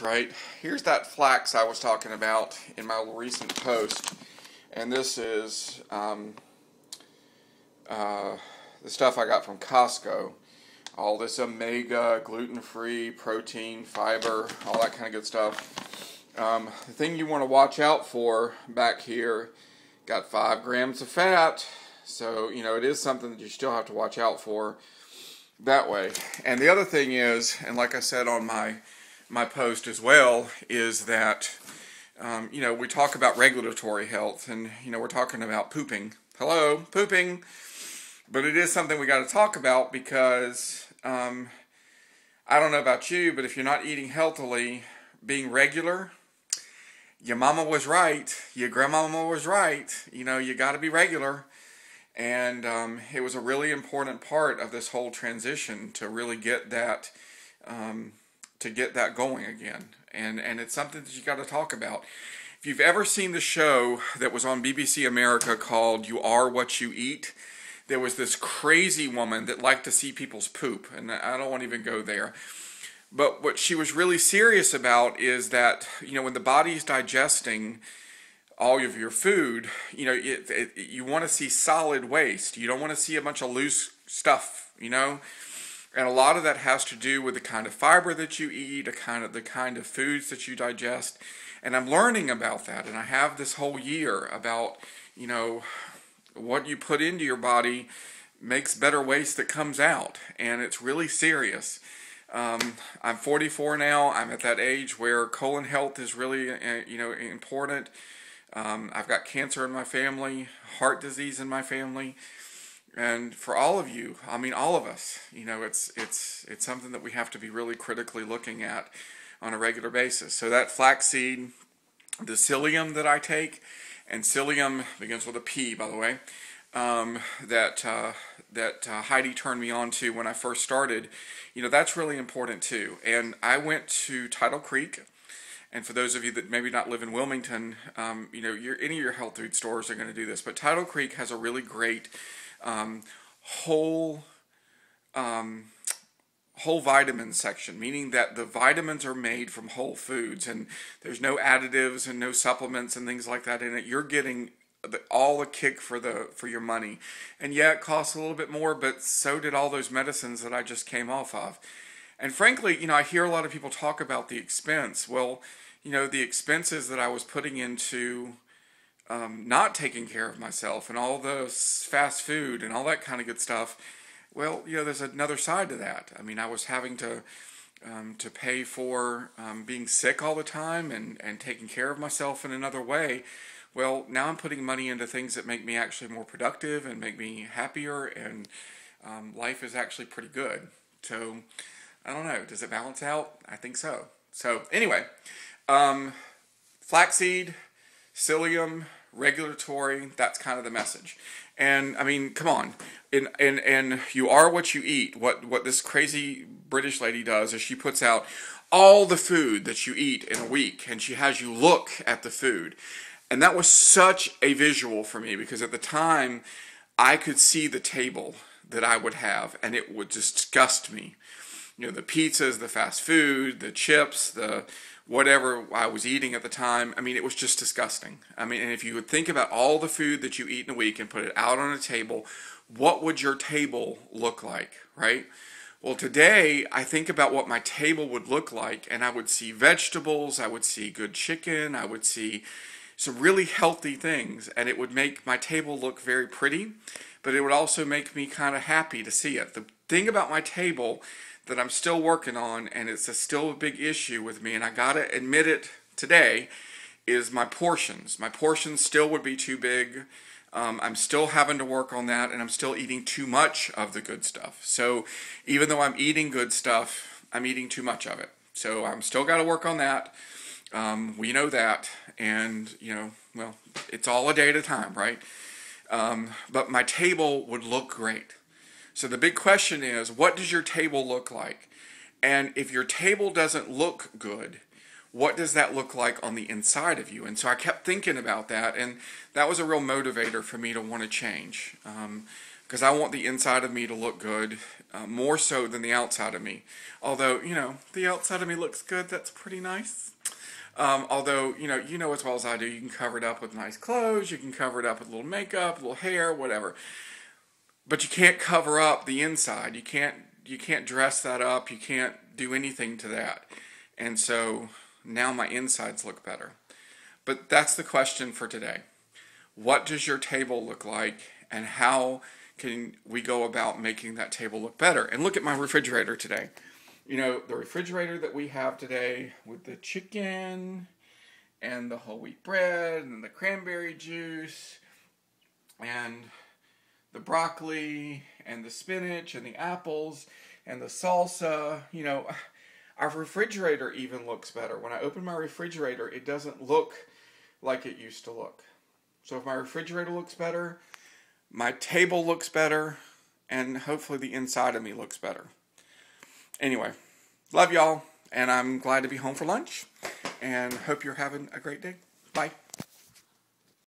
Right, here's that flax I was talking about in my recent post, and this is the stuff I got from Costco. All this omega, gluten-free, protein, fiber, all that kind of good stuff. The thing you want to watch out for back here, got 5 grams of fat, so it is something that you still have to watch out for that way. And the other thing is, and like I said on my post as well, is that we talk about regulatory health, and we're talking about pooping. Hello, pooping. But it is something we got to talk about because I don't know about you, but if you're not eating healthily, being regular, your mama was right, your grandmama was right. You got to be regular. And it was a really important part of this whole transition to really get that going again. And it's something that you got to talk about. If you've ever seen the show that was on BBC America called You Are What You Eat, there was this crazy woman that liked to see people's poop, and I don't want to even go there. But what she was really serious about is that, when the body's digesting all of your food, you want to see solid waste. You don't want to see a bunch of loose stuff, And a lot of that has to do with the kind of fiber that you eat, the kind of foods that you digest. And I'm learning about that, and I have this whole year about, what you put into your body makes better waste that comes out, and it's really serious. I'm 44 now. I'm at that age where colon health is really, important. I've got cancer in my family, heart disease in my family, and for all of you, all of us, it's something that we have to be really critically looking at on a regular basis. So that flaxseed, the psyllium that I take, and psyllium begins with a P, by the way, that Heidi turned me on to when I first started, that's really important too. And I went to Tidal Creek, and for those of you that maybe not live in Wilmington, any of your health food stores are going to do this, but Tidal Creek has a really great whole vitamin section, meaning that the vitamins are made from whole foods, and there's no additives and no supplements and things like that in it. You're getting all the kick for your money, and yeah, it costs a little bit more, but so did all those medicines that I just came off of. And frankly, I hear a lot of people talk about the expense. Well, the expenses that I was putting into not taking care of myself and all the fast food and all that kind of good stuff. Well, there's another side to that. I was having to pay for being sick all the time and taking care of myself in another way. Well, now I'm putting money into things that make me actually more productive and make me happier, and life is actually pretty good. So, I don't know. Does it balance out? I think so. So, anyway, flaxseed, psyllium, regulatory, that's kind of the message. And come on, and You Are What You Eat. What this crazy British lady does is she puts out all the food that you eat in a week, and she has you look at the food. And that was such a visual for me, because at the time I could see the table that I would have, and it would disgust me. The pizzas, the fast food, the chips, the whatever I was eating at the time. It was just disgusting. And if you would think about all the food that you eat in a week and put it out on a table, what would your table look like, right? Well, today I think about what my table would look like, and I would see vegetables, I would see good chicken, I would see some really healthy things, and it would make my table look very pretty, but it would also make me kind of happy to see it. The thing about my table that I'm still working on, and it's still a big issue with me, and I gotta admit it today, is my portions. My portions still would be too big. I'm still having to work on that, and I'm still eating too much of the good stuff. So even though I'm eating good stuff, I'm eating too much of it. So I'm still got to work on that. We know that, and well, it's all a day at a time, right? But my table would look great. So the big question is, what does your table look like? And if your table doesn't look good, what does that look like on the inside of you? And so I kept thinking about that, and that was a real motivator for me to want to change. because I want the inside of me to look good, more so than the outside of me. Although, the outside of me looks good, that's pretty nice. Although, you know as well as I do, you can cover it up with nice clothes, you can cover it up with a little makeup, a little hair, whatever. But you can't cover up the inside. You can't dress that up. You can't do anything to that. And so now my insides look better. But that's the question for today. What does your table look like, and how can we go about making that table look better? And look at my refrigerator today. The refrigerator that we have today with the chicken and the whole wheat bread and the cranberry juice and the broccoli and the spinach and the apples and the salsa, our refrigerator even looks better. When I open my refrigerator, it doesn't look like it used to look. So if my refrigerator looks better, my table looks better, and hopefully the inside of me looks better. Anyway, love y'all, and I'm glad to be home for lunch, and hope you're having a great day. Bye.